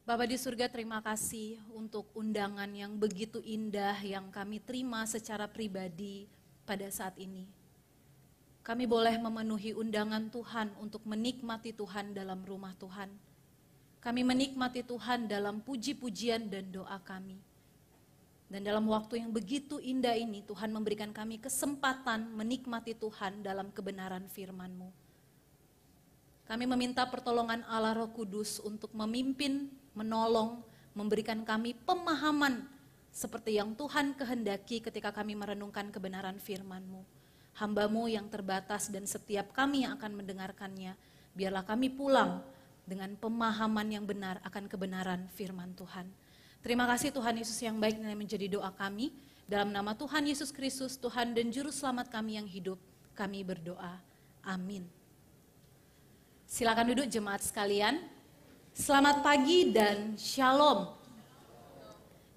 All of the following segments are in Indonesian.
Bapa di surga, terima kasih untuk undangan yang begitu indah yang kami terima secara pribadi pada saat ini. Kami boleh memenuhi undangan Tuhan untuk menikmati Tuhan dalam rumah Tuhan. Kami menikmati Tuhan dalam puji-pujian dan doa kami. Dan dalam waktu yang begitu indah ini, Tuhan memberikan kami kesempatan menikmati Tuhan dalam kebenaran firman-Mu. Kami meminta pertolongan Allah Roh Kudus untuk memimpin, menolong, memberikan kami pemahaman seperti yang Tuhan kehendaki ketika kami merenungkan kebenaran firman-Mu. Hamba-Mu yang terbatas dan setiap kami yang akan mendengarkannya, biarlah kami pulang dengan pemahaman yang benar akan kebenaran firman Tuhan. Terima kasih Tuhan Yesus yang baik yang menjadi doa kami. Dalam nama Tuhan Yesus Kristus, Tuhan dan Juru Selamat kami yang hidup, kami berdoa. Amin. Silakan duduk jemaat sekalian. Selamat pagi dan shalom.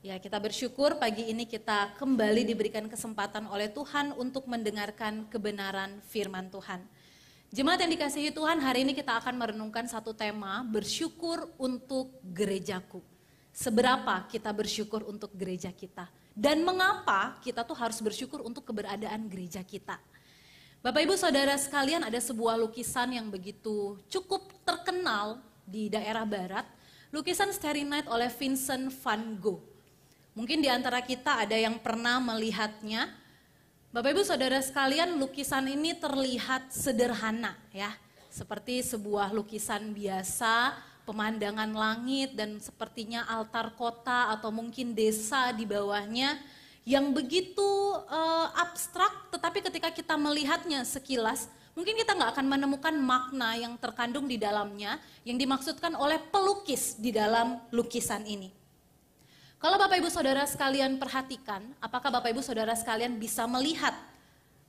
Ya, kita bersyukur pagi ini kita kembali diberikan kesempatan oleh Tuhan untuk mendengarkan kebenaran firman Tuhan. Jemaat yang dikasihi Tuhan, hari ini kita akan merenungkan satu tema, bersyukur untuk gerejaku. Seberapa kita bersyukur untuk gereja kita? Dan mengapa kita tuh harus bersyukur untuk keberadaan gereja kita? Bapak Ibu Saudara sekalian, ada sebuah lukisan yang begitu cukup terkenal di daerah barat, lukisan Starry Night oleh Vincent van Gogh. Mungkin di antara kita ada yang pernah melihatnya. Bapak Ibu Saudara sekalian, lukisan ini terlihat sederhana ya, seperti sebuah lukisan biasa, pemandangan langit dan sepertinya altar kota atau mungkin desa di bawahnya yang begitu abstrak, tetapi ketika kita melihatnya sekilas, mungkin kita nggak akan menemukan makna yang terkandung di dalamnya yang dimaksudkan oleh pelukis di dalam lukisan ini. Kalau Bapak Ibu Saudara sekalian perhatikan, apakah Bapak Ibu Saudara sekalian bisa melihat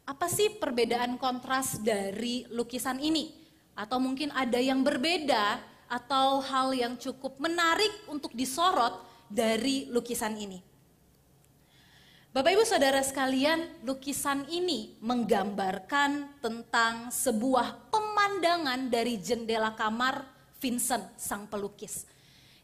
apa sih perbedaan kontras dari lukisan ini? Atau mungkin ada yang berbeda atau hal yang cukup menarik untuk disorot dari lukisan ini? Bapak Ibu Saudara sekalian, lukisan ini menggambarkan tentang sebuah pemandangan dari jendela kamar Vincent, sang pelukis.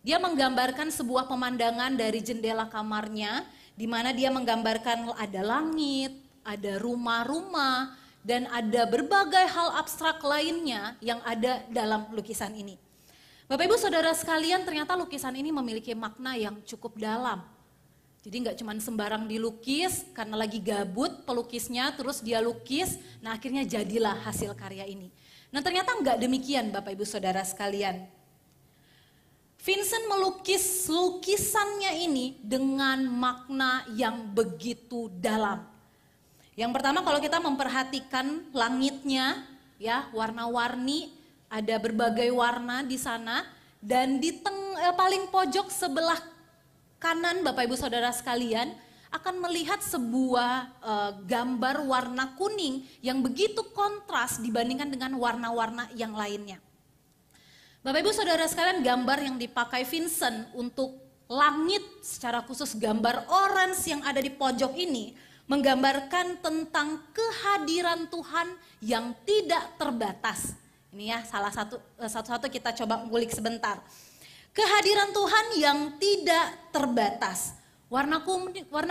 Dia menggambarkan sebuah pemandangan dari jendela kamarnya, di mana dia menggambarkan ada langit, ada rumah-rumah, dan ada berbagai hal abstrak lainnya yang ada dalam lukisan ini. Bapak Ibu Saudara sekalian, ternyata lukisan ini memiliki makna yang cukup dalam. Jadi nggak cuma sembarang dilukis karena lagi gabut pelukisnya terus dia lukis, nah akhirnya jadilah hasil karya ini. Nah ternyata nggak demikian Bapak Ibu Saudara sekalian. Vincent melukis lukisannya ini dengan makna yang begitu dalam. Yang pertama kalau kita memperhatikan langitnya ya warna-warni, ada berbagai warna di sana dan di paling pojok sebelah kanan Bapak Ibu Saudara sekalian akan melihat sebuah gambar warna kuning yang begitu kontras dibandingkan dengan warna-warna yang lainnya. Bapak Ibu Saudara sekalian, gambar yang dipakai Vincent untuk langit secara khusus gambar orange yang ada di pojok ini menggambarkan tentang kehadiran Tuhan yang tidak terbatas. Ini ya salah satu kita coba ngulik sebentar. Kehadiran Tuhan yang tidak terbatas. Warna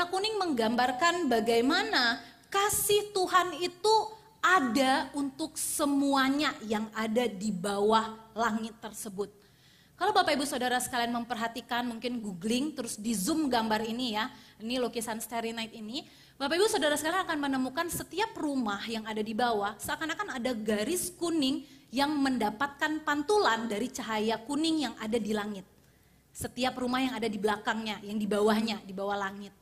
kuning menggambarkan bagaimana kasih Tuhan itu ada untuk semuanya yang ada di bawah langit tersebut. Kalau Bapak Ibu Saudara sekalian memperhatikan, mungkin googling terus di zoom gambar ini ya, ini lukisan Starry Night ini, Bapak Ibu Saudara sekalian akan menemukan setiap rumah yang ada di bawah seakan-akan ada garis kuning yang mendapatkan pantulan dari cahaya kuning yang ada di langit. Setiap rumah yang ada di belakangnya, yang di bawahnya, di bawah langit.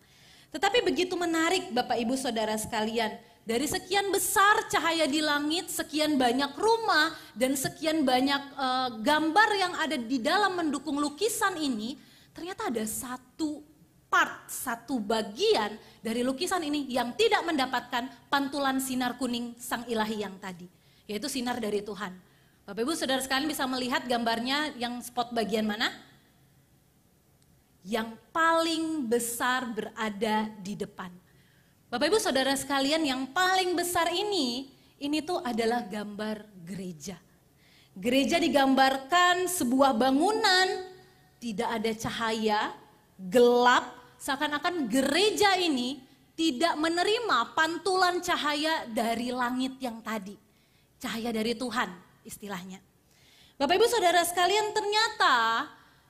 Tetapi begitu menarik Bapak Ibu Saudara sekalian, dari sekian besar cahaya di langit, sekian banyak rumah, dan sekian banyak gambar yang ada di dalam mendukung lukisan ini, ternyata ada satu bagian dari lukisan ini yang tidak mendapatkan pantulan sinar kuning sang ilahi yang tadi. Yaitu sinar dari Tuhan. Bapak Ibu Saudara sekalian bisa melihat gambarnya yang spot bagian mana? Yang paling besar berada di depan. Bapak Ibu Saudara sekalian, yang paling besar ini tuh adalah gambar gereja. Gereja digambarkan sebuah bangunan tidak ada cahaya, gelap, seakan-akan gereja ini tidak menerima pantulan cahaya dari langit yang tadi. Cahaya dari Tuhan istilahnya. Bapak Ibu Saudara sekalian, ternyata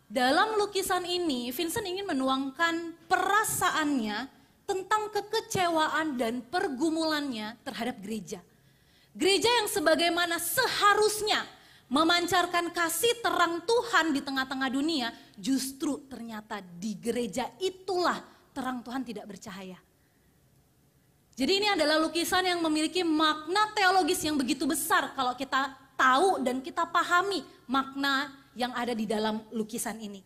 dalam lukisan ini Vincent ingin menuangkan perasaannya tentang kekecewaan dan pergumulannya terhadap gereja. Gereja yang sebagaimana seharusnya memancarkan kasih terang Tuhan di tengah-tengah dunia, justru ternyata di gereja itulah terang Tuhan tidak bercahaya. Jadi ini adalah lukisan yang memiliki makna teologis yang begitu besar kalau kita tahu dan kita pahami makna yang ada di dalam lukisan ini.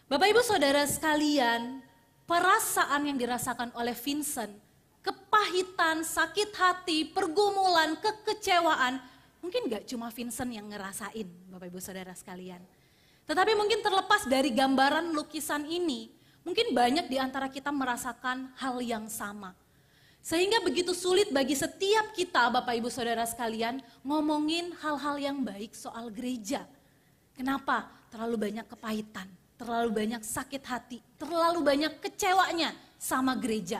Bapak Ibu Saudara sekalian, perasaan yang dirasakan oleh Vincent, kepahitan, sakit hati, pergumulan, kekecewaan, mungkin gak cuma Vincent yang ngerasain Bapak Ibu Saudara sekalian. Tetapi mungkin terlepas dari gambaran lukisan ini, mungkin banyak di antara kita merasakan hal yang sama. Sehingga begitu sulit bagi setiap kita Bapak Ibu Saudara sekalian ngomongin hal-hal yang baik soal gereja. Kenapa? Terlalu banyak kepahitan, terlalu banyak sakit hati, terlalu banyak kecewanya sama gereja.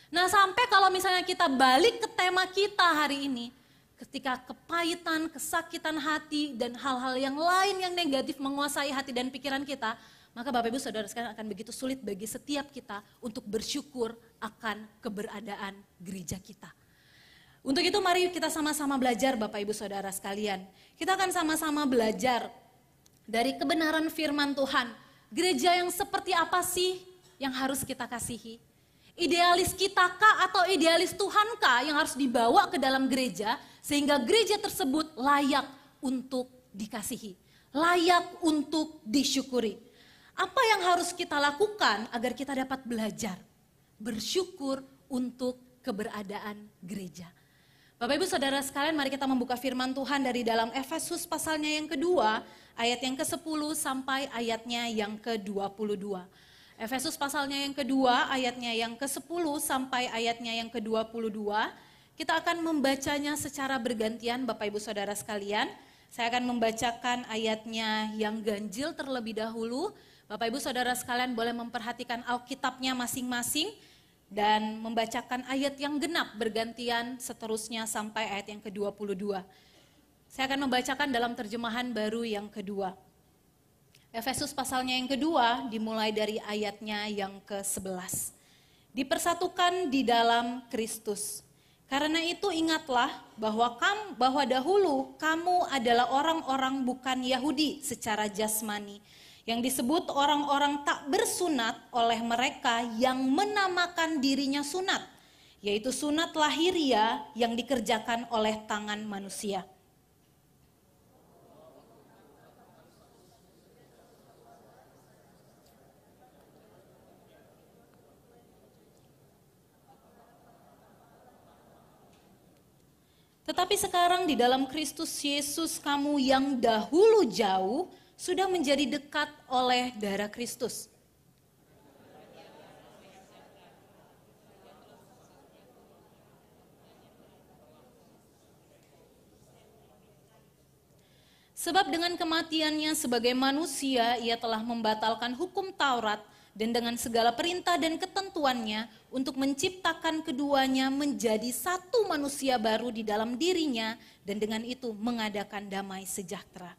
Nah sampai kalau misalnya kita balik ke tema kita hari ini, ketika kepahitan, kesakitan hati dan hal-hal yang lain yang negatif menguasai hati dan pikiran kita, maka Bapak Ibu Saudara sekalian akan begitu sulit bagi setiap kita untuk bersyukur akan keberadaan gereja kita. Untuk itu mari kita sama-sama belajar Bapak Ibu Saudara sekalian. Kita akan sama-sama belajar dari kebenaran firman Tuhan. Gereja yang seperti apa sih yang harus kita kasihi? Idealis kita kah atau idealis Tuhan kah yang harus dibawa ke dalam gereja sehingga gereja tersebut layak untuk dikasihi, layak untuk disyukuri. Apa yang harus kita lakukan agar kita dapat belajar bersyukur untuk keberadaan gereja? Bapak Ibu Saudara sekalian, mari kita membuka firman Tuhan dari dalam Efesus pasalnya yang kedua, ayat yang ke-10 sampai ayatnya yang ke-22. Efesus pasalnya yang kedua, ayatnya yang ke-10 sampai ayatnya yang ke-22. Kita akan membacanya secara bergantian Bapak Ibu Saudara sekalian. Saya akan membacakan ayatnya yang ganjil terlebih dahulu. Bapak Ibu Saudara sekalian boleh memperhatikan Alkitabnya masing-masing dan membacakan ayat yang genap bergantian seterusnya sampai ayat yang ke-22. Saya akan membacakan dalam terjemahan baru yang kedua. Efesus pasalnya yang kedua dimulai dari ayatnya yang ke-11. Dipersatukan di dalam Kristus. Karena itu ingatlah bahwa dahulu kamu adalah orang-orang bukan Yahudi secara jasmani, yang disebut orang-orang tak bersunat oleh mereka yang menamakan dirinya sunat, yaitu sunat lahiriah yang dikerjakan oleh tangan manusia. Tetapi sekarang di dalam Kristus Yesus kamu yang dahulu jauh sudah menjadi dekat oleh darah Kristus. Sebab dengan kematiannya sebagai manusia ia telah membatalkan hukum Taurat dan dengan segala perintah dan ketentuannya untuk menciptakan keduanya menjadi satu manusia baru di dalam dirinya dan dengan itu mengadakan damai sejahtera.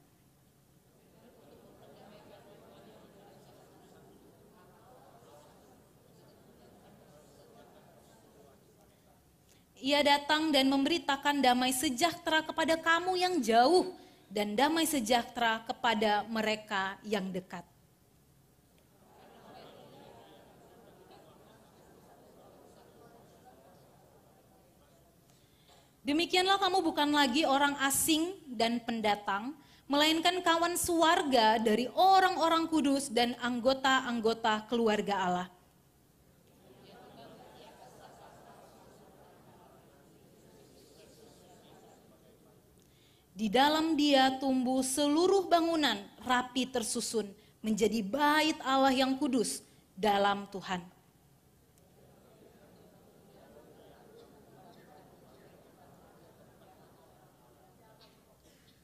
Ia datang dan memberitakan damai sejahtera kepada kamu yang jauh dan damai sejahtera kepada mereka yang dekat. Demikianlah kamu bukan lagi orang asing dan pendatang, melainkan kawan sewarga dari orang-orang kudus dan anggota-anggota keluarga Allah. Di dalam Dia tumbuh seluruh bangunan rapi tersusun menjadi bait Allah yang kudus dalam Tuhan.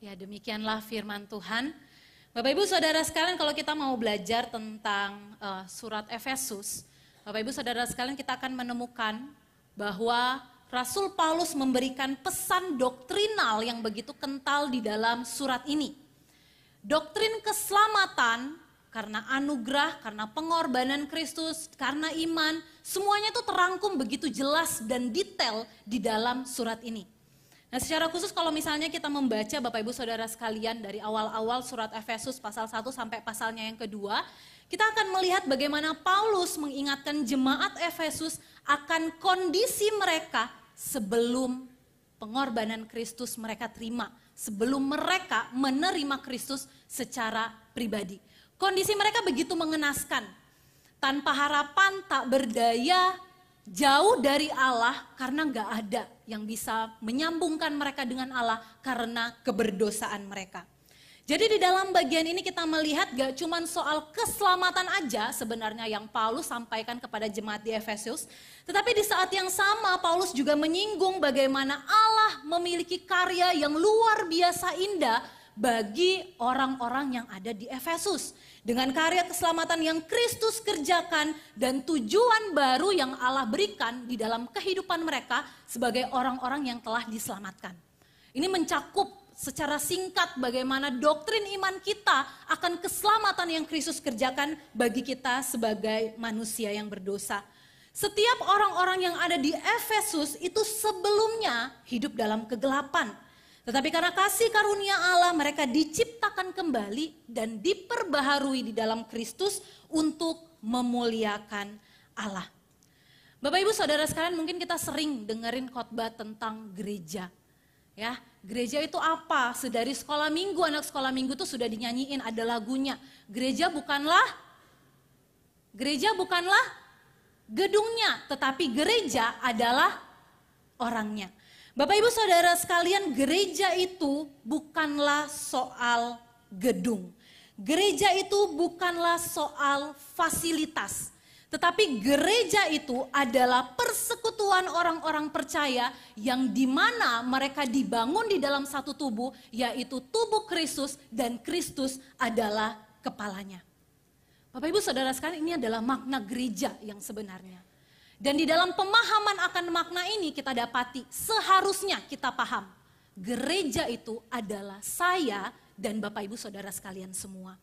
Ya, demikianlah firman Tuhan. Bapak Ibu Saudara sekalian, kalau kita mau belajar tentang surat Efesus, Bapak Ibu Saudara sekalian, kita akan menemukan bahwa Rasul Paulus memberikan pesan doktrinal yang begitu kental di dalam surat ini. Doktrin keselamatan karena anugerah, karena pengorbanan Kristus, karena iman, semuanya itu terangkum begitu jelas dan detail di dalam surat ini. Nah, secara khusus kalau misalnya kita membaca Bapak Ibu Saudara sekalian dari awal-awal surat Efesus pasal 1 sampai pasalnya yang kedua, kita akan melihat bagaimana Paulus mengingatkan jemaat Efesus akan kondisi mereka sebelum pengorbanan Kristus mereka terima, sebelum mereka menerima Kristus secara pribadi. Kondisi mereka begitu mengenaskan, tanpa harapan, tak berdaya, jauh dari Allah karena gak ada yang bisa menyambungkan mereka dengan Allah karena keberdosaan mereka. Jadi di dalam bagian ini kita melihat gak cuma soal keselamatan aja sebenarnya yang Paulus sampaikan kepada jemaat di Efesus. Tetapi di saat yang sama Paulus juga menyinggung bagaimana Allah memiliki karya yang luar biasa indah bagi orang-orang yang ada di Efesus. Dengan karya keselamatan yang Kristus kerjakan dan tujuan baru yang Allah berikan di dalam kehidupan mereka sebagai orang-orang yang telah diselamatkan. Ini mencakup secara singkat bagaimana doktrin iman kita akan keselamatan yang Kristus kerjakan bagi kita sebagai manusia yang berdosa. Setiap orang-orang yang ada di Efesus itu sebelumnya hidup dalam kegelapan. Tetapi karena kasih karunia Allah mereka diciptakan kembali dan diperbaharui di dalam Kristus untuk memuliakan Allah. Bapak Ibu Saudara sekalian, mungkin kita sering dengerin khotbah tentang gereja. Ya, gereja itu apa? Sedari sekolah minggu, anak sekolah minggu tuh sudah dinyanyiin, ada lagunya. Gereja bukanlah gedungnya, tetapi gereja adalah orangnya. Bapak Ibu Saudara sekalian, gereja itu bukanlah soal gedung. Gereja itu bukanlah soal fasilitas. Tetapi gereja itu adalah persekutuan orang-orang percaya yang dimana mereka dibangun di dalam satu tubuh, yaitu tubuh Kristus dan Kristus adalah kepalanya. Bapak Ibu Saudara sekalian, ini adalah makna gereja yang sebenarnya. Dan di dalam pemahaman akan makna ini kita dapati seharusnya kita paham. Gereja itu adalah saya dan Bapak Ibu Saudara sekalian semua.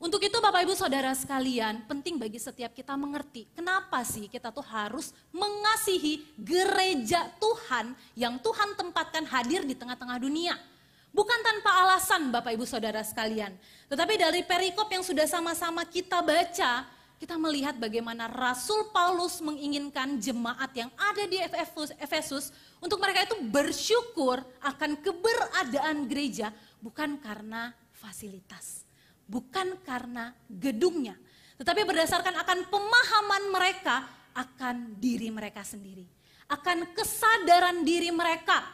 Untuk itu Bapak Ibu Saudara sekalian penting bagi setiap kita mengerti kenapa sih kita tuh harus mengasihi gereja Tuhan yang Tuhan tempatkan hadir di tengah-tengah dunia. Bukan tanpa alasan Bapak Ibu Saudara sekalian. Tetapi dari perikop yang sudah sama-sama kita baca, kita melihat bagaimana Rasul Paulus menginginkan jemaat yang ada di Efesus untuk mereka itu bersyukur akan keberadaan gereja bukan karena fasilitas, bukan karena gedungnya, tetapi berdasarkan akan pemahaman mereka akan diri mereka sendiri, akan kesadaran diri mereka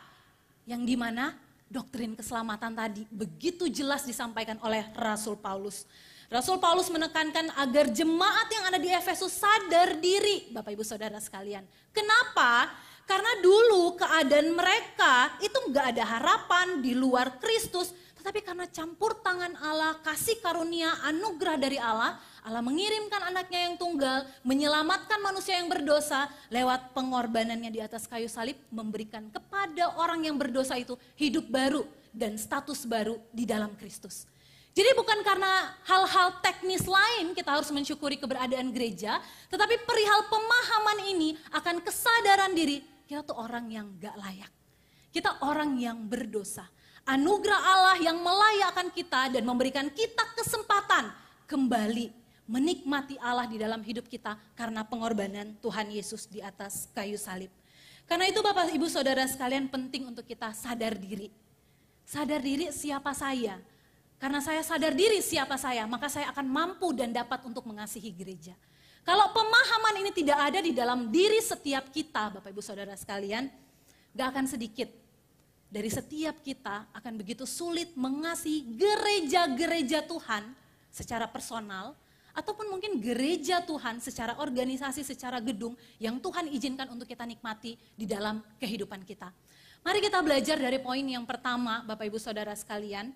yang dimana doktrin keselamatan tadi begitu jelas disampaikan oleh Rasul Paulus. Rasul Paulus menekankan agar jemaat yang ada di Efesus sadar diri, Bapak Ibu Saudara sekalian. Kenapa? Karena dulu keadaan mereka itu gak ada harapan di luar Kristus, tetapi karena campur tangan Allah, kasih karunia, anugerah dari Allah, Allah mengirimkan anaknya yang tunggal, menyelamatkan manusia yang berdosa lewat pengorbanannya di atas kayu salib, memberikan kepada orang yang berdosa itu hidup baru dan status baru di dalam Kristus. Jadi bukan karena hal-hal teknis lain kita harus mensyukuri keberadaan gereja, tetapi perihal pemahaman ini akan kesadaran diri, kita tuh orang yang gak layak. Kita orang yang berdosa. Anugerah Allah yang melayakkan kita dan memberikan kita kesempatan kembali menikmati Allah di dalam hidup kita karena pengorbanan Tuhan Yesus di atas kayu salib. Karena itu Bapak Ibu Saudara sekalian penting untuk kita sadar diri. Sadar diri siapa saya. Karena saya sadar diri siapa saya, maka saya akan mampu dan dapat untuk mengasihi gereja. Kalau pemahaman ini tidak ada di dalam diri setiap kita, Bapak Ibu Saudara sekalian, gak akan sedikit. Dari setiap kita akan begitu sulit mengasihi gereja-gereja Tuhan secara personal, ataupun mungkin gereja Tuhan secara organisasi, secara gedung yang Tuhan izinkan untuk kita nikmati di dalam kehidupan kita. Mari kita belajar dari poin yang pertama, Bapak Ibu Saudara sekalian.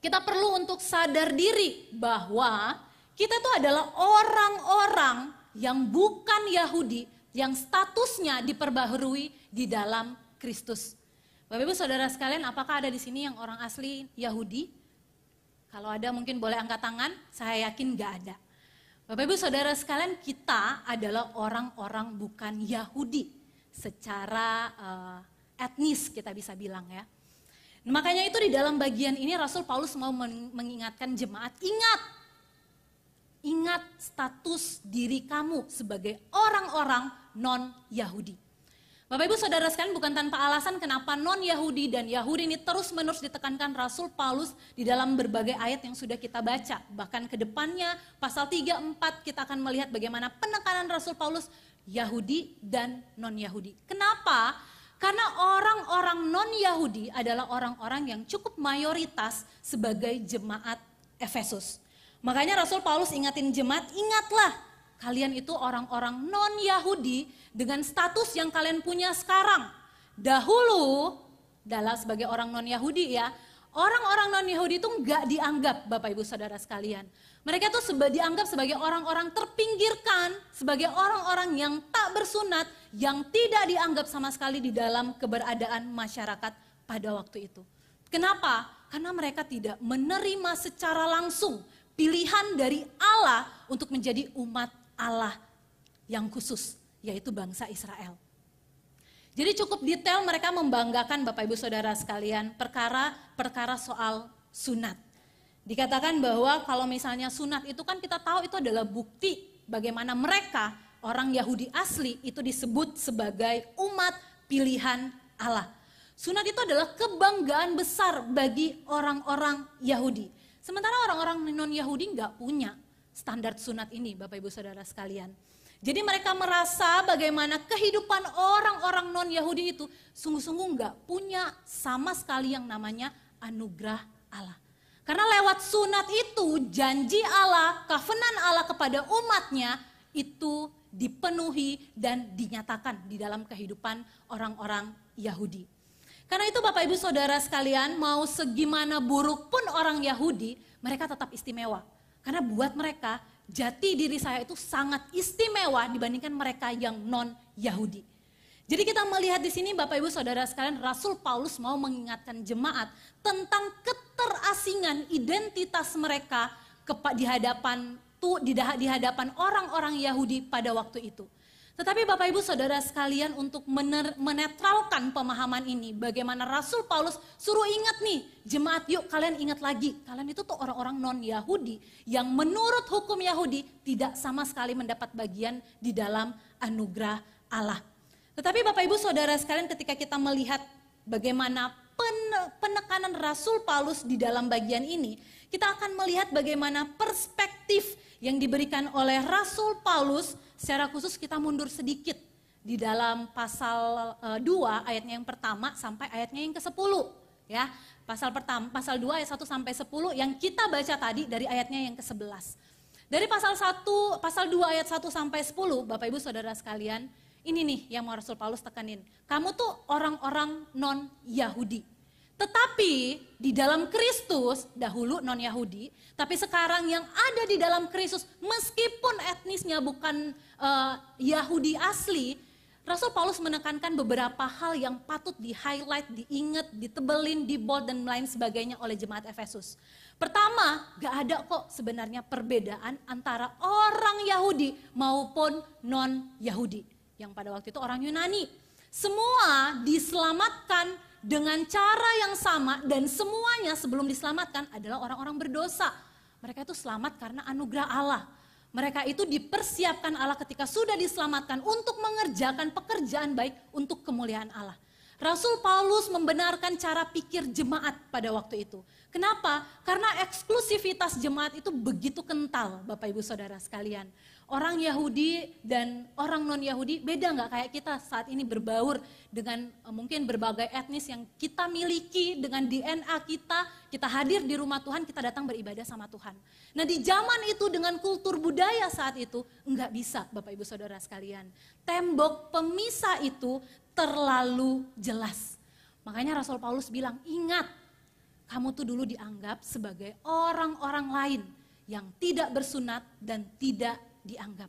Kita perlu untuk sadar diri bahwa kita itu adalah orang-orang yang bukan Yahudi, yang statusnya diperbaharui di dalam Kristus. Bapak Ibu Saudara sekalian, apakah ada di sini yang orang asli Yahudi? Kalau ada mungkin boleh angkat tangan, saya yakin gak ada. Bapak Ibu Saudara sekalian, kita adalah orang-orang bukan Yahudi secara etnis kita bisa bilang ya. Makanya itu di dalam bagian ini Rasul Paulus mau mengingatkan jemaat, ingat status diri kamu sebagai orang-orang non-Yahudi. Bapak Ibu Saudara sekalian, bukan tanpa alasan kenapa non-Yahudi dan Yahudi ini terus-menerus ditekankan Rasul Paulus di dalam berbagai ayat yang sudah kita baca. Bahkan ke depannya pasal 3, 4 kita akan melihat bagaimana penekanan Rasul Paulus Yahudi dan non-Yahudi. Kenapa? Karena orang-orang non-Yahudi adalah orang-orang yang cukup mayoritas sebagai jemaat Efesus. Makanya Rasul Paulus ingatin jemaat, ingatlah kalian itu orang-orang non-Yahudi dengan status yang kalian punya sekarang. Dahulu, dalam sebagai orang non-Yahudi ya, orang-orang non-Yahudi itu enggak dianggap Bapak Ibu Saudara sekalian. Mereka tuh dianggap sebagai orang-orang terpinggirkan, sebagai orang-orang yang tak bersunat, yang tidak dianggap sama sekali di dalam keberadaan masyarakat pada waktu itu. Kenapa? Karena mereka tidak menerima secara langsung pilihan dari Allah untuk menjadi umat Allah yang khusus, yaitu bangsa Israel. Jadi cukup detail mereka membanggakan Bapak Ibu Saudara sekalian perkara soal sunat. Dikatakan bahwa kalau misalnya sunat itu kan kita tahu itu adalah bukti bagaimana mereka orang Yahudi asli itu disebut sebagai umat pilihan Allah. Sunat itu adalah kebanggaan besar bagi orang-orang Yahudi. Sementara orang-orang non-Yahudi nggak punya standar sunat ini Bapak Ibu Saudara sekalian. Jadi mereka merasa bagaimana kehidupan orang-orang non-Yahudi itu sungguh-sungguh nggak punya sama sekali yang namanya anugerah Allah. Karena lewat sunat itu janji Allah, covenant Allah kepada umatnya itu dipenuhi dan dinyatakan di dalam kehidupan orang-orang Yahudi. Karena itu Bapak Ibu Saudara sekalian, mau segimana buruk pun orang Yahudi, mereka tetap istimewa. Karena buat mereka jati diri saya itu sangat istimewa dibandingkan mereka yang non-Yahudi. Jadi kita melihat di sini Bapak Ibu Saudara sekalian, Rasul Paulus mau mengingatkan jemaat tentang keterasingan identitas mereka di hadapan orang-orang Yahudi pada waktu itu. Tetapi Bapak Ibu Saudara sekalian, untuk menetralkan pemahaman ini, bagaimana Rasul Paulus suruh ingat nih, jemaat yuk kalian ingat lagi, kalian itu tuh orang-orang non-Yahudi yang menurut hukum Yahudi tidak sama sekali mendapat bagian di dalam anugerah Allah. Tetapi Bapak Ibu Saudara sekalian, ketika kita melihat bagaimana penekanan Rasul Paulus di dalam bagian ini, kita akan melihat bagaimana perspektif yang diberikan oleh Rasul Paulus. Secara khusus kita mundur sedikit di dalam pasal 2 ayatnya yang pertama sampai ayatnya yang ke-10 ya. Pasal 2 ayat 1 sampai 10 yang kita baca tadi dari ayatnya yang ke-11. Dari pasal 2 ayat 1 sampai 10, Bapak Ibu Saudara sekalian, ini nih yang mau Rasul Paulus tekanin. Kamu tuh orang-orang non-Yahudi. Tetapi di dalam Kristus, dahulu non-Yahudi, tapi sekarang yang ada di dalam Kristus, meskipun etnisnya bukan Yahudi asli, Rasul Paulus menekankan beberapa hal yang patut di-highlight, diingat, ditebelin, di-bold, dan lain sebagainya oleh jemaat Efesus. Pertama, gak ada kok sebenarnya perbedaan antara orang Yahudi maupun non-Yahudi. Yang pada waktu itu orang Yunani. Semua diselamatkan dengan cara yang sama dan semuanya sebelum diselamatkan adalah orang-orang berdosa. Mereka itu selamat karena anugerah Allah. Mereka itu dipersiapkan Allah ketika sudah diselamatkan untuk mengerjakan pekerjaan baik untuk kemuliaan Allah. Rasul Paulus membenarkan cara pikir jemaat pada waktu itu. Kenapa? Karena eksklusivitas jemaat itu begitu kental Bapak Ibu Saudara sekalian. Orang Yahudi dan orang non-Yahudi beda nggak kayak kita saat ini berbaur dengan mungkin berbagai etnis yang kita miliki dengan DNA kita hadir di rumah Tuhan, kita datang beribadah sama Tuhan. Nah di zaman itu dengan kultur budaya saat itu nggak bisa Bapak Ibu Saudara sekalian. Tembok pemisah itu terlalu jelas. Makanya Rasul Paulus bilang ingat kamu tuh dulu dianggap sebagai orang-orang lain yang tidak bersunat dan tidak dianggap.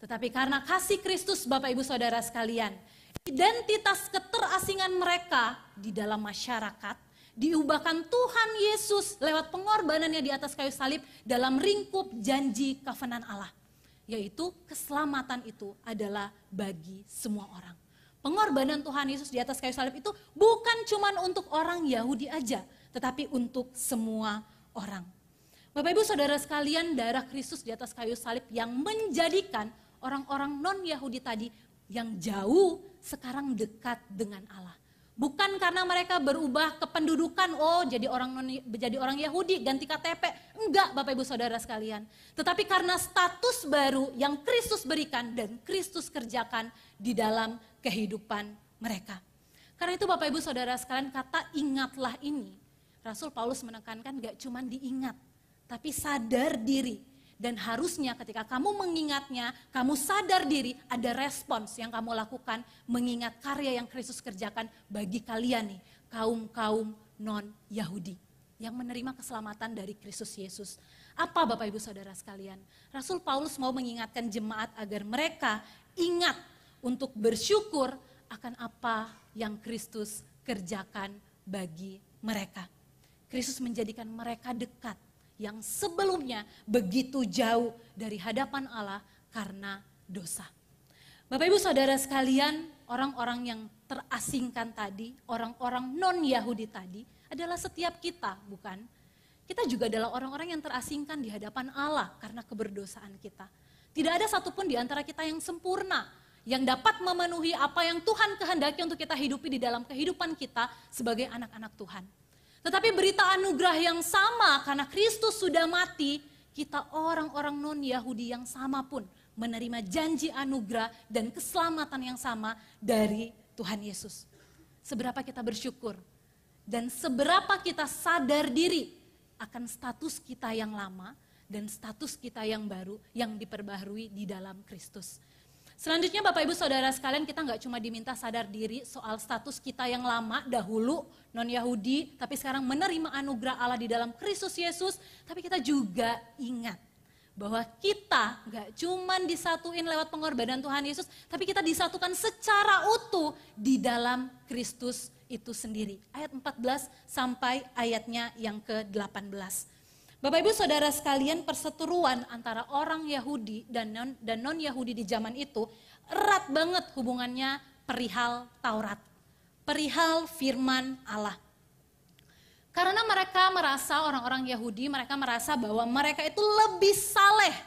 Tetapi karena kasih Kristus Bapak Ibu Saudara sekalian, identitas keterasingan mereka di dalam masyarakat diubahkan Tuhan Yesus lewat pengorbanannya di atas kayu salib dalam ringkup janji covenant Allah. Yaitu keselamatan itu adalah bagi semua orang. Pengorbanan Tuhan Yesus di atas kayu salib itu bukan cuma untuk orang Yahudi aja, tetapi untuk semua orang. Bapak Ibu Saudara sekalian, darah Kristus di atas kayu salib yang menjadikan orang-orang non-Yahudi tadi yang jauh sekarang dekat dengan Allah. Bukan karena mereka berubah kependudukan, jadi orang Yahudi, ganti KTP. Enggak Bapak Ibu Saudara sekalian. Tetapi karena status baru yang Kristus berikan dan Kristus kerjakan di dalam kehidupan mereka. Karena itu Bapak Ibu Saudara sekalian, kata ingatlah ini, Rasul Paulus menekankan gak cuma diingat, tapi sadar diri. Dan harusnya ketika kamu mengingatnya, kamu sadar diri, ada respons yang kamu lakukan mengingat karya yang Kristus kerjakan bagi kalian nih, kaum-kaum non-Yahudi yang menerima keselamatan dari Kristus Yesus. Apa Bapak Ibu Saudara sekalian? Rasul Paulus mau mengingatkan jemaat agar mereka ingat untuk bersyukur akan apa yang Kristus kerjakan bagi mereka. Kristus menjadikan mereka dekat yang sebelumnya begitu jauh dari hadapan Allah karena dosa. Bapak Ibu Saudara sekalian, orang-orang yang terasingkan tadi, orang-orang non-Yahudi tadi adalah setiap kita, bukan? Kita juga adalah orang-orang yang terasingkan di hadapan Allah karena keberdosaan kita. Tidak ada satupun di antara kita yang sempurna, yang dapat memenuhi apa yang Tuhan kehendaki untuk kita hidupi di dalam kehidupan kita sebagai anak-anak Tuhan. Tetapi berita anugerah yang sama, karena Kristus sudah mati, kita orang-orang non-Yahudi yang sama pun menerima janji anugerah dan keselamatan yang sama dari Tuhan Yesus. Seberapa kita bersyukur dan seberapa kita sadar diri akan status kita yang lama dan status kita yang baru yang diperbaharui di dalam Kristus. Selanjutnya Bapak Ibu Saudara sekalian, kita nggak cuma diminta sadar diri soal status kita yang lama dahulu non-Yahudi, tapi sekarang menerima anugerah Allah di dalam Kristus Yesus, tapi kita juga ingat bahwa kita nggak cuma disatuin lewat pengorbanan Tuhan Yesus, tapi kita disatukan secara utuh di dalam Kristus itu sendiri. Ayat 14 sampai ayatnya yang ke-18. Bapak Ibu Saudara sekalian, perseteruan antara orang Yahudi dan non-Yahudi di zaman itu erat banget hubungannya perihal Taurat, perihal firman Allah. Karena mereka merasa, orang-orang Yahudi, mereka merasa bahwa mereka itu lebih saleh,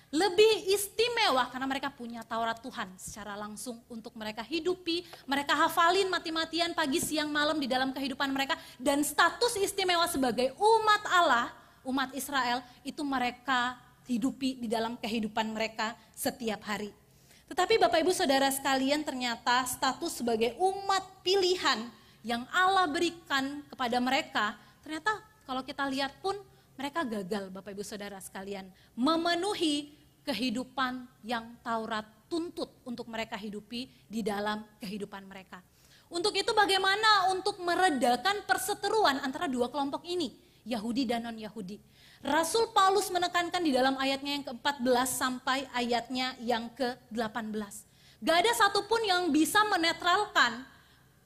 lebih istimewa karena mereka punya Taurat Tuhan secara langsung untuk mereka hidupi, mereka hafalin mati-matian pagi siang malam di dalam kehidupan mereka, dan status istimewa sebagai umat Allah, umat Israel itu mereka hidupi di dalam kehidupan mereka setiap hari. Tetapi Bapak Ibu Saudara sekalian, ternyata status sebagai umat pilihan yang Allah berikan kepada mereka, ternyata kalau kita lihat pun mereka gagal Bapak Ibu Saudara sekalian memenuhi kehidupan yang Taurat tuntut untuk mereka hidupi di dalam kehidupan mereka. Untuk itu bagaimana untuk meredakan perseteruan antara dua kelompok ini, Yahudi dan non-Yahudi? Rasul Paulus menekankan di dalam ayatnya yang ke-14 sampai ayatnya yang ke-18. Gak ada satupun yang bisa menetralkan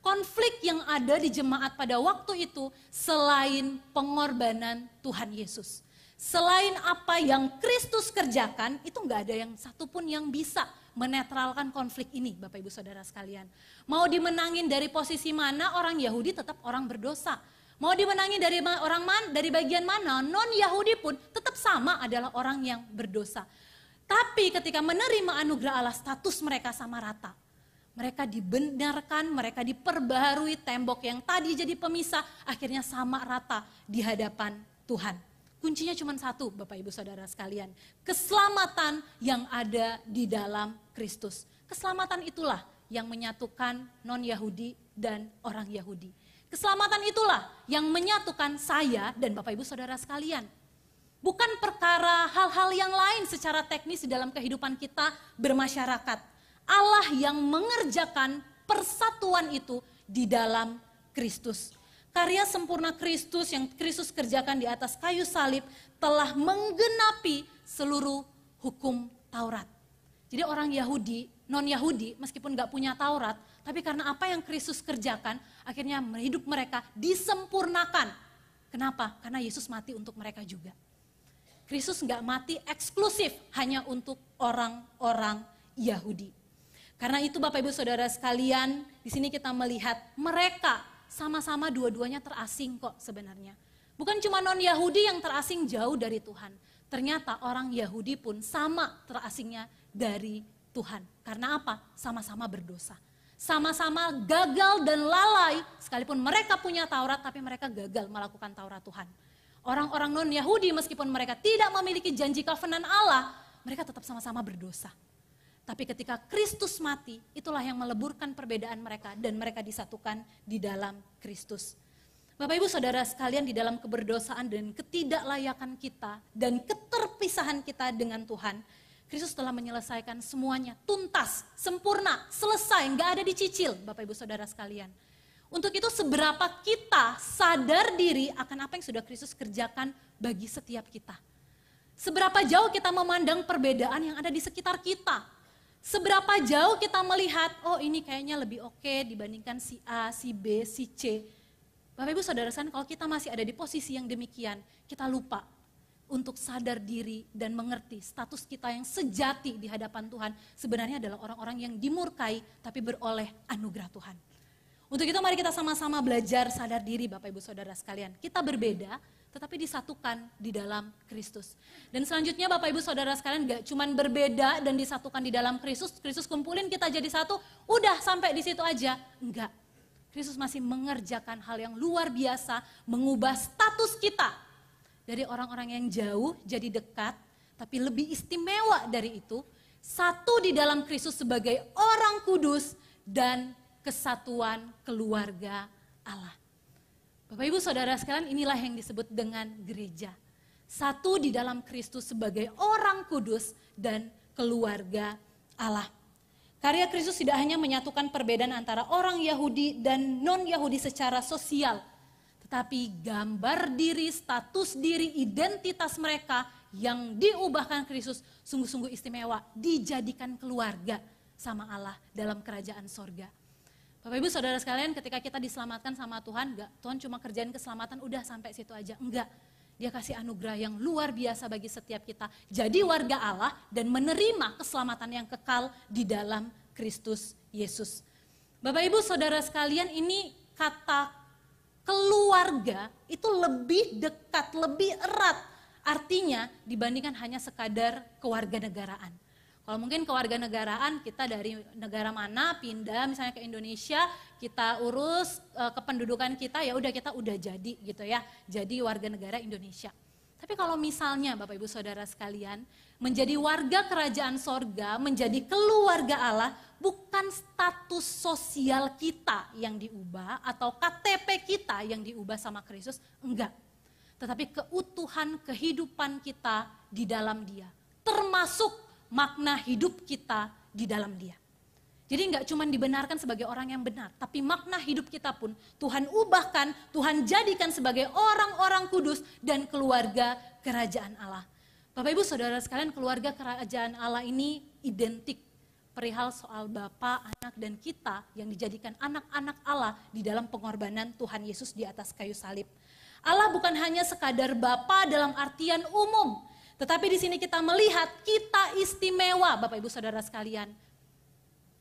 konflik yang ada di jemaat pada waktu itu selain pengorbanan Tuhan Yesus. Selain apa yang Kristus kerjakan, itu gak ada yang satupun yang bisa menetralkan konflik ini, Bapak Ibu Saudara sekalian. Mau dimenangin dari posisi mana, orang Yahudi tetap orang berdosa. Mau dimenangi dari bagian mana, non-Yahudi pun tetap sama adalah orang yang berdosa. Tapi ketika menerima anugerah Allah, status mereka sama rata. Mereka dibenarkan, mereka diperbaharui, tembok yang tadi jadi pemisah, akhirnya sama rata di hadapan Tuhan. Kuncinya cuma satu Bapak Ibu Saudara sekalian, keselamatan yang ada di dalam Kristus. Keselamatan itulah yang menyatukan non-Yahudi dan orang Yahudi. Keselamatan itulah yang menyatukan saya dan Bapak Ibu Saudara sekalian. Bukan perkara hal-hal yang lain secara teknis di dalam kehidupan kita bermasyarakat. Allah yang mengerjakan persatuan itu di dalam Kristus. Karya sempurna Kristus yang Kristus kerjakan di atas kayu salib telah menggenapi seluruh hukum Taurat. Jadi orang Yahudi, non-Yahudi meskipun gak punya Taurat, tapi karena apa yang Kristus kerjakan, akhirnya hidup mereka disempurnakan. Kenapa? Karena Yesus mati untuk mereka juga. Kristus gak mati eksklusif hanya untuk orang-orang Yahudi. Karena itu Bapak Ibu Saudara sekalian, di sini kita melihat mereka sama-sama dua-duanya terasing kok sebenarnya. Bukan cuma non-Yahudi yang terasing jauh dari Tuhan. Ternyata orang Yahudi pun sama terasingnya dari Tuhan. Karena apa? Sama-sama berdosa. Sama-sama gagal dan lalai, sekalipun mereka punya Taurat, tapi mereka gagal melakukan Taurat Tuhan. Orang-orang non-Yahudi meskipun mereka tidak memiliki janji covenant Allah, mereka tetap sama-sama berdosa. Tapi ketika Kristus mati, itulah yang meleburkan perbedaan mereka dan mereka disatukan di dalam Kristus. Bapak Ibu Saudara sekalian, di dalam keberdosaan dan ketidaklayakan kita dan keterpisahan kita dengan Tuhan, Kristus telah menyelesaikan semuanya tuntas, sempurna, selesai, nggak ada dicicil Bapak Ibu Saudara sekalian. Untuk itu seberapa kita sadar diri akan apa yang sudah Kristus kerjakan bagi setiap kita. Seberapa jauh kita memandang perbedaan yang ada di sekitar kita. Seberapa jauh kita melihat, oh ini kayaknya lebih oke dibandingkan si A, si B, si C. Bapak Ibu Saudara sekalian, kalau kita masih ada di posisi yang demikian, kita lupa untuk sadar diri dan mengerti status kita yang sejati di hadapan Tuhan sebenarnya adalah orang-orang yang dimurkai tapi beroleh anugerah Tuhan. Untuk itu mari kita sama-sama belajar sadar diri Bapak Ibu Saudara sekalian. Kita berbeda tetapi disatukan di dalam Kristus. Dan selanjutnya Bapak Ibu Saudara sekalian gak cuman berbeda dan disatukan di dalam Kristus, Kristus kumpulin kita jadi satu, udah sampai di situ aja. Enggak. Kristus masih mengerjakan hal yang luar biasa, mengubah status kita. Dari orang-orang yang jauh jadi dekat, tapi lebih istimewa dari itu, satu di dalam Kristus sebagai orang kudus dan kesatuan keluarga Allah. Bapak Ibu Saudara sekalian, inilah yang disebut dengan gereja. Satu di dalam Kristus sebagai orang kudus dan keluarga Allah. Karya Kristus tidak hanya menyatukan perbedaan antara orang Yahudi dan non-Yahudi secara sosial, tetapi gambar diri, status diri, identitas mereka yang diubahkan Kristus sungguh-sungguh istimewa, dijadikan keluarga sama Allah dalam kerajaan sorga. Bapak Ibu Saudara sekalian, ketika kita diselamatkan sama Tuhan, enggak, Tuhan cuma kerjain keselamatan udah sampai situ aja, enggak. Dia kasih anugerah yang luar biasa bagi setiap kita. Jadi warga Allah dan menerima keselamatan yang kekal di dalam Kristus Yesus. Bapak Ibu Saudara sekalian, ini kata keluarga itu lebih dekat, lebih erat artinya dibandingkan hanya sekadar kewarganegaraan. Kalau mungkin kewarganegaraan kita dari negara mana pindah misalnya ke Indonesia, kita urus kependudukan kita, ya udah kita udah jadi gitu ya, jadi warga negara Indonesia. Tapi kalau misalnya Bapak Ibu Saudara sekalian menjadi warga kerajaan sorga, menjadi keluarga Allah, bukan status sosial kita yang diubah atau KTP kita yang diubah sama Kristus, enggak. Tetapi keutuhan kehidupan kita di dalam Dia, termasuk makna hidup kita di dalam Dia. Jadi enggak cuma dibenarkan sebagai orang yang benar, tapi makna hidup kita pun Tuhan ubahkan, Tuhan jadikan sebagai orang-orang kudus dan keluarga kerajaan Allah. Bapak Ibu Saudara sekalian, keluarga kerajaan Allah ini identik perihal soal Bapa, Anak, dan kita yang dijadikan anak-anak Allah di dalam pengorbanan Tuhan Yesus di atas kayu salib. Allah bukan hanya sekadar Bapa dalam artian umum, tetapi di sini kita melihat kita istimewa Bapak Ibu Saudara sekalian.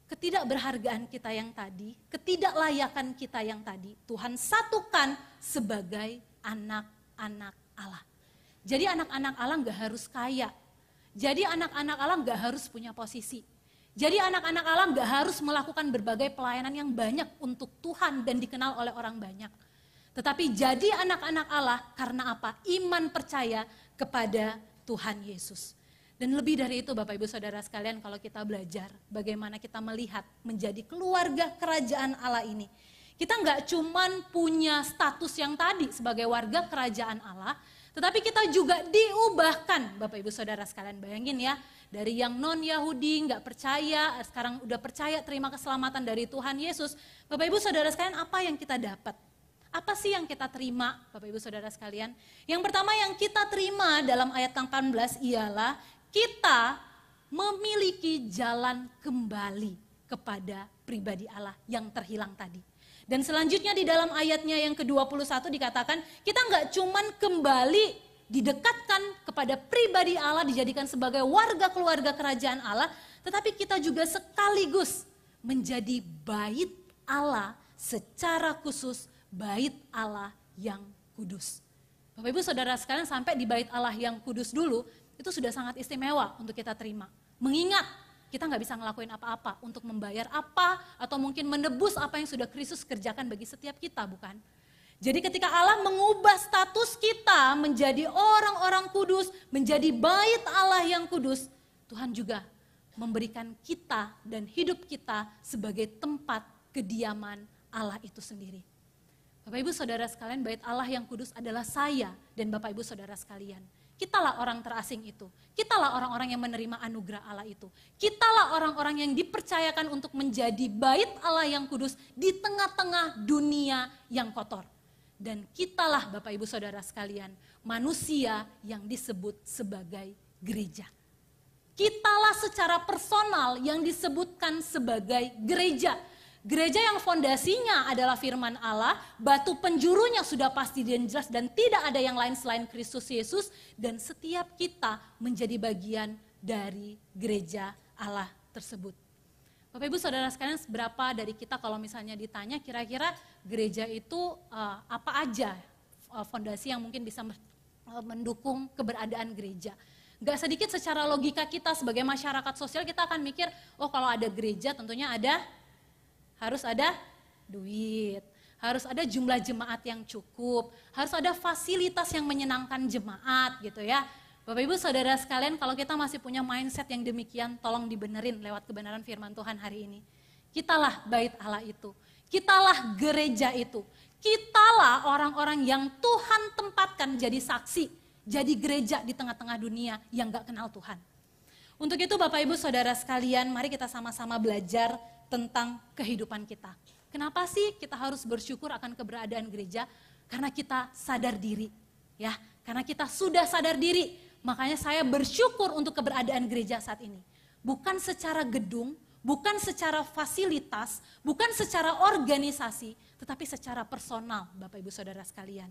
Ketidakberhargaan kita yang tadi, ketidaklayakan kita yang tadi, Tuhan satukan sebagai anak-anak Allah. Jadi anak-anak Allah gak harus kaya. Jadi anak-anak Allah gak harus punya posisi. Jadi anak-anak Allah gak harus melakukan berbagai pelayanan yang banyak untuk Tuhan dan dikenal oleh orang banyak. Tetapi jadi anak-anak Allah karena apa? Iman percaya kepada Tuhan Yesus. Dan lebih dari itu Bapak Ibu Saudara sekalian, kalau kita belajar bagaimana kita melihat menjadi keluarga kerajaan Allah ini. Kita nggak cuman punya status yang tadi sebagai warga kerajaan Allah, tetapi kita juga diubahkan Bapak Ibu Saudara sekalian. Bayangin ya, dari yang non-Yahudi nggak percaya, sekarang udah percaya terima keselamatan dari Tuhan Yesus. Bapak Ibu Saudara sekalian, apa yang kita dapat? Apa sih yang kita terima, Bapak Ibu Saudara sekalian? Yang pertama yang kita terima dalam ayat 18 ialah kita memiliki jalan kembali kepada pribadi Allah yang terhilang tadi. Dan selanjutnya di dalam ayatnya yang ke-21 dikatakan kita nggak cuman kembali didekatkan kepada pribadi Allah, dijadikan sebagai warga keluarga kerajaan Allah, tetapi kita juga sekaligus menjadi bait Allah secara khusus, bait Allah yang kudus. Bapak Ibu Saudara sekalian, sampai di bait Allah yang kudus dulu, itu sudah sangat istimewa untuk kita terima. Mengingat kita nggak bisa ngelakuin apa-apa untuk membayar apa, atau mungkin menebus apa yang sudah Kristus kerjakan bagi setiap kita, bukan? Jadi ketika Allah mengubah status kita menjadi orang-orang kudus, menjadi bait Allah yang kudus, Tuhan juga memberikan kita dan hidup kita sebagai tempat kediaman Allah itu sendiri. Bapak Ibu Saudara sekalian, bait Allah yang kudus adalah saya dan Bapak Ibu Saudara sekalian. Kitalah orang terasing itu. Kitalah orang-orang yang menerima anugerah Allah itu. Kitalah orang-orang yang dipercayakan untuk menjadi bait Allah yang kudus di tengah-tengah dunia yang kotor. Dan kitalah Bapak Ibu Saudara sekalian, manusia yang disebut sebagai gereja. Kitalah secara personal yang disebutkan sebagai gereja. Gereja yang fondasinya adalah firman Allah, batu penjurunya sudah pasti dan jelas dan tidak ada yang lain selain Kristus Yesus, dan setiap kita menjadi bagian dari gereja Allah tersebut. Bapak Ibu Saudara sekalian, berapa dari kita kalau misalnya ditanya kira-kira gereja itu apa aja fondasi yang mungkin bisa mendukung keberadaan gereja? Gak sedikit secara logika kita sebagai masyarakat sosial kita akan mikir, oh kalau ada gereja tentunya harus ada duit, harus ada jumlah jemaat yang cukup, harus ada fasilitas yang menyenangkan jemaat gitu ya. Bapak Ibu Saudara sekalian, kalau kita masih punya mindset yang demikian, tolong dibenerin lewat kebenaran firman Tuhan hari ini. Kitalah bait Allah itu, kitalah gereja itu, kitalah orang-orang yang Tuhan tempatkan jadi saksi, jadi gereja di tengah-tengah dunia yang gak kenal Tuhan. Untuk itu Bapak Ibu Saudara sekalian, mari kita sama-sama belajar tentang kehidupan kita. Kenapa sih kita harus bersyukur akan keberadaan gereja? Karena kita sadar diri, ya. Karena kita sudah sadar diri, makanya saya bersyukur untuk keberadaan gereja saat ini. Bukan secara gedung, bukan secara fasilitas, bukan secara organisasi, tetapi secara personal, Bapak Ibu Saudara sekalian.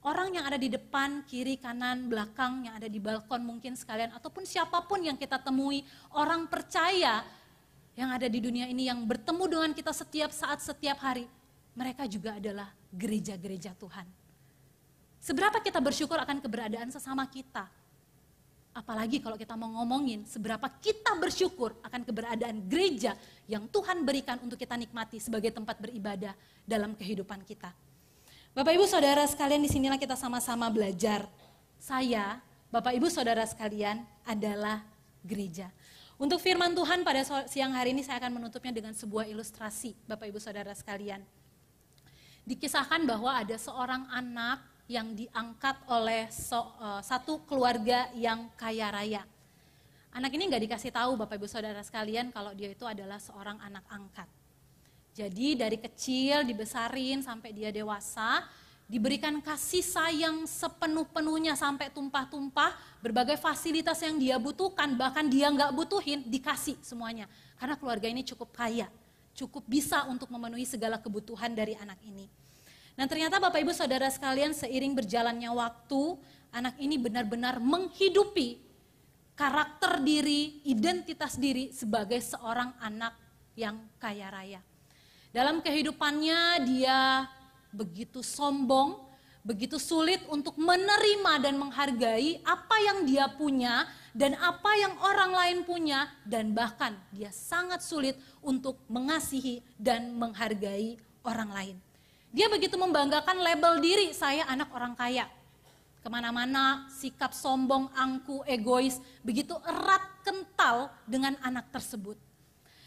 Orang yang ada di depan, kiri, kanan, belakang, yang ada di balkon mungkin sekalian, ataupun siapapun yang kita temui, orang percaya yang ada di dunia ini yang bertemu dengan kita setiap saat, setiap hari, mereka juga adalah gereja-gereja Tuhan. Seberapa kita bersyukur akan keberadaan sesama kita? Apalagi kalau kita mau ngomongin seberapa kita bersyukur akan keberadaan gereja yang Tuhan berikan untuk kita nikmati sebagai tempat beribadah dalam kehidupan kita. Bapak Ibu Saudara sekalian, disinilah kita sama-sama belajar. Saya, Bapak Ibu Saudara sekalian adalah gereja. Untuk firman Tuhan pada siang hari ini saya akan menutupnya dengan sebuah ilustrasi, Bapak Ibu Saudara sekalian. Dikisahkan bahwa ada seorang anak yang diangkat oleh satu keluarga yang kaya raya. Anak ini nggak dikasih tahu Bapak Ibu Saudara sekalian kalau dia itu adalah seorang anak angkat. Jadi dari kecil dibesarin sampai dia dewasa, diberikan kasih sayang sepenuh-penuhnya sampai tumpah-tumpah, berbagai fasilitas yang dia butuhkan, bahkan dia nggak butuhin, dikasih semuanya. Karena keluarga ini cukup kaya, cukup bisa untuk memenuhi segala kebutuhan dari anak ini. Dan ternyata Bapak Ibu Saudara sekalian, seiring berjalannya waktu, anak ini benar-benar menghidupi karakter diri, identitas diri sebagai seorang anak yang kaya raya. Dalam kehidupannya dia begitu sombong, begitu sulit untuk menerima dan menghargai apa yang dia punya dan apa yang orang lain punya, dan bahkan dia sangat sulit untuk mengasihi dan menghargai orang lain. Dia begitu membanggakan label diri, saya anak orang kaya. Kemana-mana sikap sombong, angku, egois, begitu erat kental dengan anak tersebut.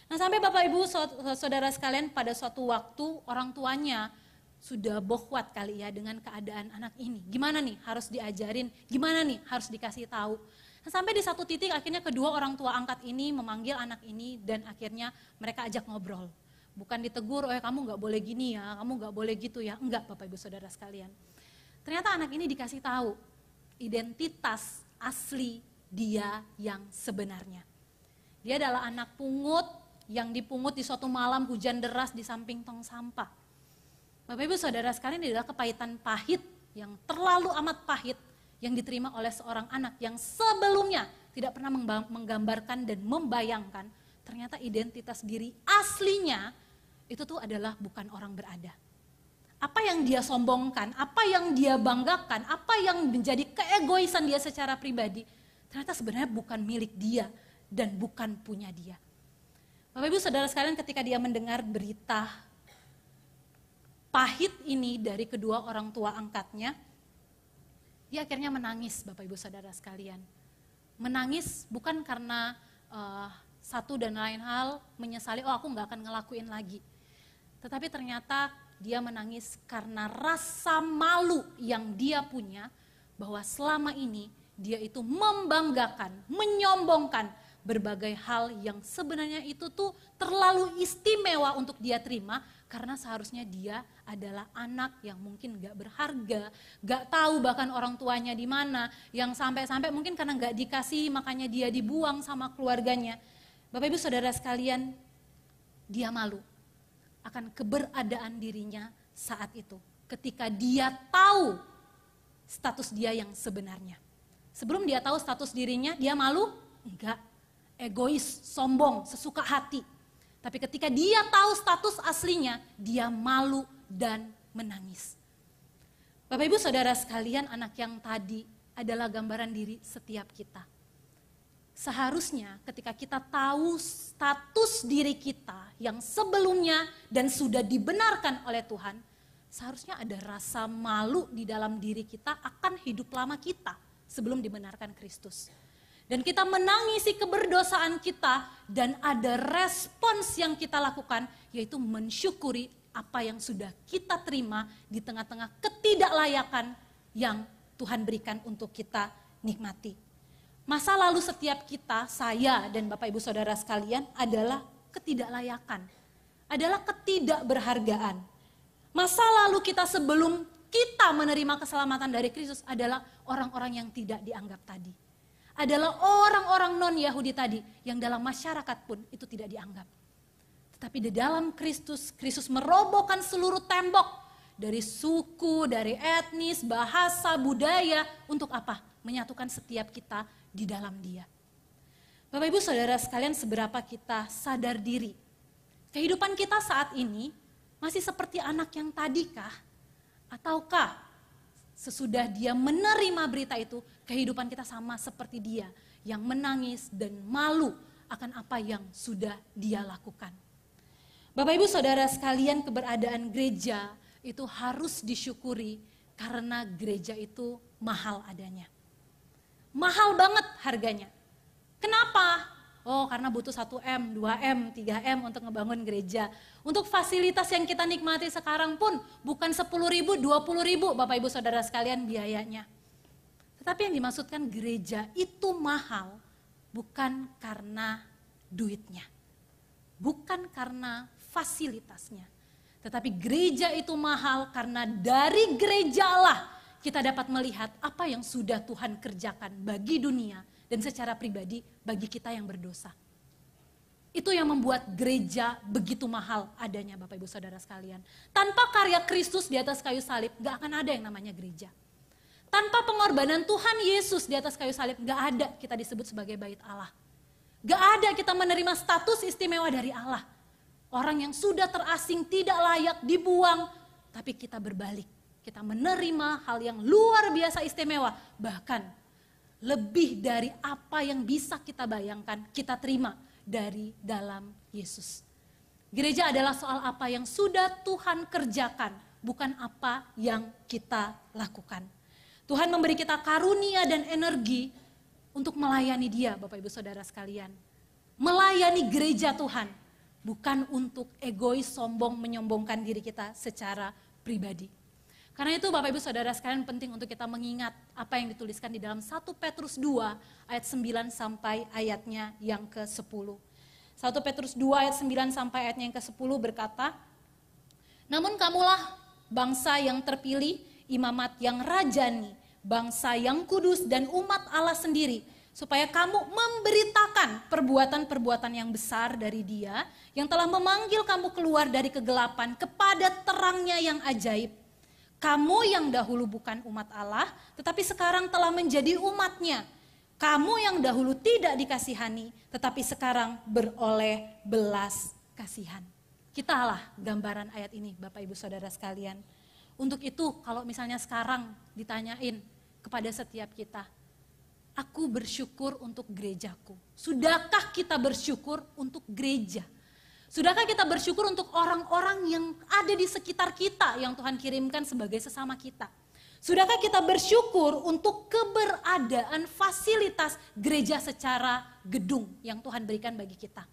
Nah sampai Bapak Ibu Saudara sekalian, pada suatu waktu orang tuanya sudah bohwat kali ya dengan keadaan anak ini. Gimana nih harus diajarin, gimana nih harus dikasih tahu. Nah, sampai di satu titik akhirnya kedua orang tua angkat ini memanggil anak ini dan akhirnya mereka ajak ngobrol. Bukan ditegur, kamu gak boleh gini ya, kamu gak boleh gitu ya. Enggak Bapak Ibu Saudara sekalian. Ternyata anak ini dikasih tahu identitas asli dia yang sebenarnya. Dia adalah anak pungut yang dipungut di suatu malam hujan deras di samping tong sampah. Bapak Ibu Saudara sekalian, ini adalah kepahitan pahit yang terlalu amat pahit yang diterima oleh seorang anak yang sebelumnya tidak pernah menggambarkan dan membayangkan ternyata identitas diri aslinya itu tuh adalah bukan orang berada. Apa yang dia sombongkan, apa yang dia banggakan, apa yang menjadi keegoisan dia secara pribadi, ternyata sebenarnya bukan milik dia dan bukan punya dia. Bapak Ibu Saudara sekalian, ketika dia mendengar berita pahit ini dari kedua orang tua angkatnya, dia akhirnya menangis Bapak Ibu Saudara sekalian. Menangis bukan karena satu dan lain hal menyesali, aku gak akan ngelakuin lagi. Tetapi ternyata dia menangis karena rasa malu yang dia punya bahwa selama ini dia itu membanggakan, menyombongkan berbagai hal yang sebenarnya itu tuh terlalu istimewa untuk dia terima karena seharusnya dia adalah anak yang mungkin gak berharga, gak tahu bahkan orang tuanya di mana, yang sampai-sampai mungkin karena gak dikasih makanya dia dibuang sama keluarganya. Bapak Ibu Saudara sekalian, dia malu akan keberadaan dirinya saat itu. Ketika dia tahu status dia yang sebenarnya. Sebelum dia tahu status dirinya, dia malu? Enggak. Egois, sombong, sesuka hati. Tapi ketika dia tahu status aslinya, dia malu dan menangis. Bapak Ibu Saudara sekalian, anak yang tadi adalah gambaran diri setiap kita. Seharusnya ketika kita tahu status diri kita yang sebelumnya dan sudah dibenarkan oleh Tuhan, seharusnya ada rasa malu di dalam diri kita akan hidup lama kita sebelum dibenarkan Kristus. Dan kita menangisi keberdosaan kita dan ada respons yang kita lakukan, yaitu mensyukuri apa yang sudah kita terima di tengah-tengah ketidaklayakan yang Tuhan berikan untuk kita nikmati. Masa lalu setiap kita, saya dan Bapak Ibu Saudara sekalian adalah ketidaklayakan, adalah ketidakberhargaan. Masa lalu kita sebelum kita menerima keselamatan dari Kristus adalah orang-orang yang tidak dianggap tadi. Adalah orang-orang non-Yahudi tadi yang dalam masyarakat pun itu tidak dianggap. Tetapi di dalam Kristus, Kristus merobohkan seluruh tembok dari suku, dari etnis, bahasa, budaya. Untuk apa? Menyatukan setiap kita di dalam Dia. Bapak Ibu Saudara sekalian, seberapa kita sadar diri? Kehidupan kita saat ini masih seperti anak yang tadikah? Ataukah sesudah dia menerima berita itu, kehidupan kita sama seperti dia yang menangis dan malu akan apa yang sudah dia lakukan? Bapak Ibu Saudara sekalian, keberadaan gereja itu harus disyukuri karena gereja itu mahal adanya. Mahal banget harganya. Kenapa? Karena butuh 1M, 2M, 3M untuk ngebangun gereja. Untuk fasilitas yang kita nikmati sekarang pun bukan 10.000, 20.000 Bapak Ibu Saudara sekalian biayanya. Tetapi yang dimaksudkan gereja itu mahal bukan karena duitnya. Bukan karena fasilitasnya. Tetapi gereja itu mahal karena dari gerejalah kita dapat melihat apa yang sudah Tuhan kerjakan bagi dunia dan secara pribadi bagi kita yang berdosa. Itu yang membuat gereja begitu mahal adanya Bapak Ibu Saudara sekalian. Tanpa karya Kristus di atas kayu salib gak akan ada yang namanya gereja. Tanpa pengorbanan Tuhan Yesus di atas kayu salib gak ada kita disebut sebagai bait Allah. Gak ada kita menerima status istimewa dari Allah. Orang yang sudah terasing tidak layak dibuang, tapi kita berbalik. Kita menerima hal yang luar biasa istimewa, bahkan lebih dari apa yang bisa kita bayangkan, kita terima dari dalam Yesus. Gereja adalah soal apa yang sudah Tuhan kerjakan, bukan apa yang kita lakukan. Tuhan memberi kita karunia dan energi untuk melayani Dia, Bapak Ibu Saudara sekalian. Melayani gereja Tuhan, bukan untuk egois, sombong, menyombongkan diri kita secara pribadi. Karena itu Bapak Ibu Saudara sekalian penting untuk kita mengingat apa yang dituliskan di dalam 1 Petrus 2 ayat 9 sampai ayatnya yang ke-10. 1 Petrus 2 ayat 9 sampai ayatnya yang ke-10 berkata, namun kamulah bangsa yang terpilih, imamat yang rajani, bangsa yang kudus dan umat Allah sendiri, supaya kamu memberitakan perbuatan-perbuatan yang besar dari Dia yang telah memanggil kamu keluar dari kegelapan kepada terangnya yang ajaib. Kamu yang dahulu bukan umat Allah, tetapi sekarang telah menjadi umatnya. Kamu yang dahulu tidak dikasihani, tetapi sekarang beroleh belas kasihan. Kitalah gambaran ayat ini, Bapak Ibu Saudara sekalian. Untuk itu kalau misalnya sekarang ditanyain kepada setiap kita, aku bersyukur untuk gerejaku. Sudahkah kita bersyukur untuk gereja? Sudahkah kita bersyukur untuk orang-orang yang ada di sekitar kita yang Tuhan kirimkan sebagai sesama kita? Sudahkah kita bersyukur untuk keberadaan fasilitas gereja secara gedung yang Tuhan berikan bagi kita?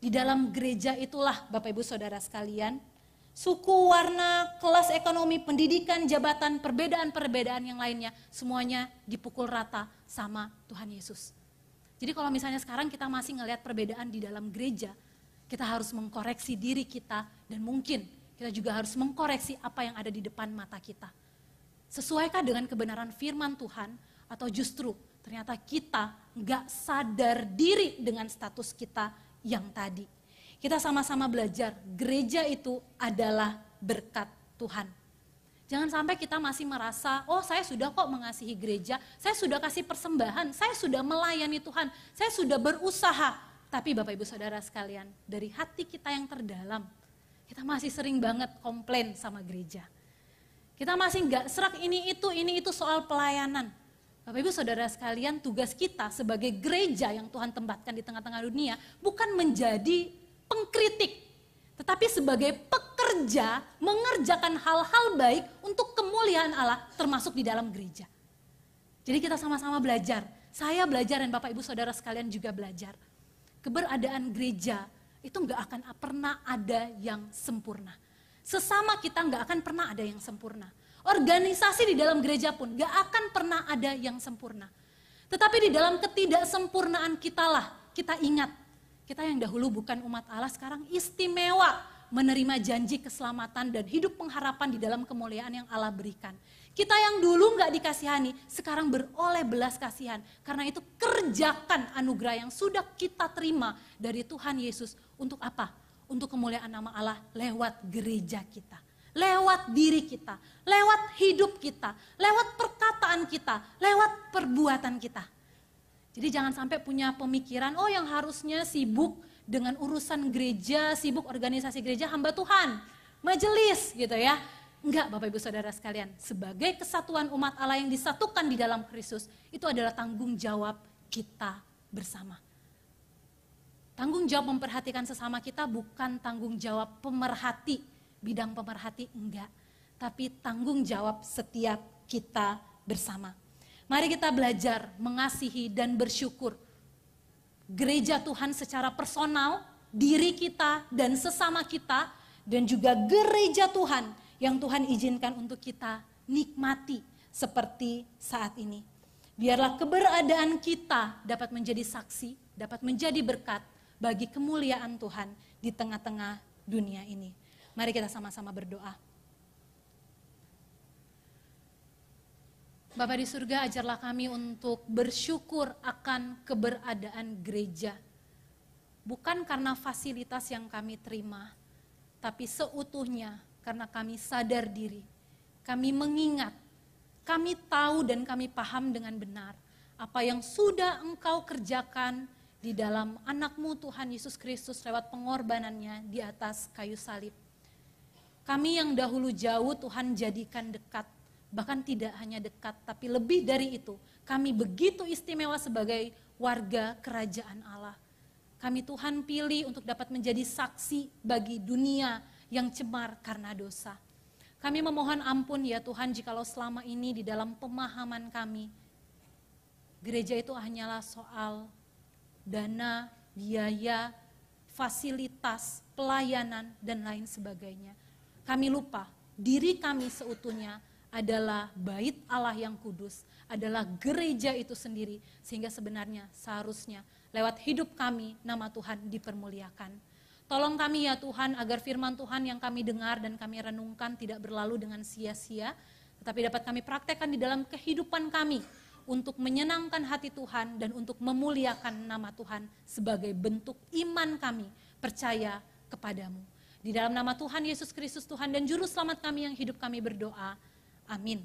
Di dalam gereja itulah Bapak Ibu Saudara sekalian, suku, warna, kelas ekonomi, pendidikan, jabatan, perbedaan-perbedaan yang lainnya, semuanya dipukul rata sama Tuhan Yesus. Jadi kalau misalnya sekarang kita masih ngelihat perbedaan di dalam gereja, kita harus mengkoreksi diri kita dan mungkin kita juga harus mengkoreksi apa yang ada di depan mata kita. Sesuaikah dengan kebenaran firman Tuhan atau justru ternyata kita nggak sadar diri dengan status kita yang tadi. Kita sama-sama belajar, gereja itu adalah berkat Tuhan. Jangan sampai kita masih merasa, oh saya sudah kok mengasihi gereja, saya sudah kasih persembahan, saya sudah melayani Tuhan, saya sudah berusaha. Tapi Bapak Ibu Saudara sekalian, dari hati kita yang terdalam, kita masih sering banget komplain sama gereja. Kita masih nggak serak ini itu soal pelayanan. Bapak Ibu Saudara sekalian, tugas kita sebagai gereja yang Tuhan tempatkan di tengah-tengah dunia bukan menjadi pengkritik, tetapi sebagai pekerja mengerjakan hal-hal baik untuk kemuliaan Allah termasuk di dalam gereja. Jadi kita sama-sama belajar, saya belajar dan Bapak Ibu Saudara sekalian juga belajar. Keberadaan gereja itu gak akan pernah ada yang sempurna. Sesama kita gak akan pernah ada yang sempurna. Organisasi di dalam gereja pun gak akan pernah ada yang sempurna. Tetapi di dalam ketidaksempurnaan kita ingat, kita yang dahulu bukan umat Allah sekarang istimewa menerima janji keselamatan dan hidup pengharapan di dalam kemuliaan yang Allah berikan. Kita yang dulu gak dikasihani sekarang beroleh belas kasihan. Karena itu kerjakan anugerah yang sudah kita terima dari Tuhan Yesus untuk apa? Untuk kemuliaan nama Allah lewat gereja kita. Lewat diri kita, lewat hidup kita, lewat perkataan kita, lewat perbuatan kita. Jadi jangan sampai punya pemikiran, oh yang harusnya sibuk dengan urusan gereja, sibuk organisasi gereja, hamba Tuhan, majelis gitu ya. Enggak Bapak Ibu Saudara sekalian, sebagai kesatuan umat Allah yang disatukan di dalam Kristus, itu adalah tanggung jawab kita bersama. Tanggung jawab memperhatikan sesama kita bukan tanggung jawab pemerhati, bidang pemerhati enggak, tapi tanggung jawab setiap kita bersama. Mari kita belajar mengasihi dan bersyukur. Gereja Tuhan secara personal, diri kita dan sesama kita, dan juga gereja Tuhan yang Tuhan izinkan untuk kita nikmati seperti saat ini. Biarlah keberadaan kita dapat menjadi saksi, dapat menjadi berkat bagi kemuliaan Tuhan di tengah-tengah dunia ini. Mari kita sama-sama berdoa. Bapa di surga, ajarlah kami untuk bersyukur akan keberadaan gereja. Bukan karena fasilitas yang kami terima, tapi seutuhnya karena kami sadar diri. Kami mengingat, kami tahu dan kami paham dengan benar apa yang sudah Engkau kerjakan di dalam anak-Mu Tuhan Yesus Kristus lewat pengorbanannya di atas kayu salib. Kami yang dahulu jauh Tuhan jadikan dekat, bahkan tidak hanya dekat, tapi lebih dari itu. Kami begitu istimewa sebagai warga kerajaan Allah. Kami Tuhan pilih untuk dapat menjadi saksi bagi dunia yang cemar karena dosa. Kami memohon ampun ya Tuhan jikalau selama ini di dalam pemahaman kami, gereja itu hanyalah soal dana, biaya, fasilitas, pelayanan, dan lain sebagainya. Kami lupa diri kami seutuhnya adalah bait Allah yang kudus, adalah gereja itu sendiri, sehingga sebenarnya seharusnya lewat hidup kami nama Tuhan dipermuliakan. Tolong kami ya Tuhan agar firman Tuhan yang kami dengar dan kami renungkan tidak berlalu dengan sia-sia, tetapi dapat kami praktekkan di dalam kehidupan kami untuk menyenangkan hati Tuhan dan untuk memuliakan nama Tuhan sebagai bentuk iman kami percaya kepadamu. Di dalam nama Tuhan Yesus Kristus Tuhan dan Juru Selamat kami yang hidup kami berdoa. Amin.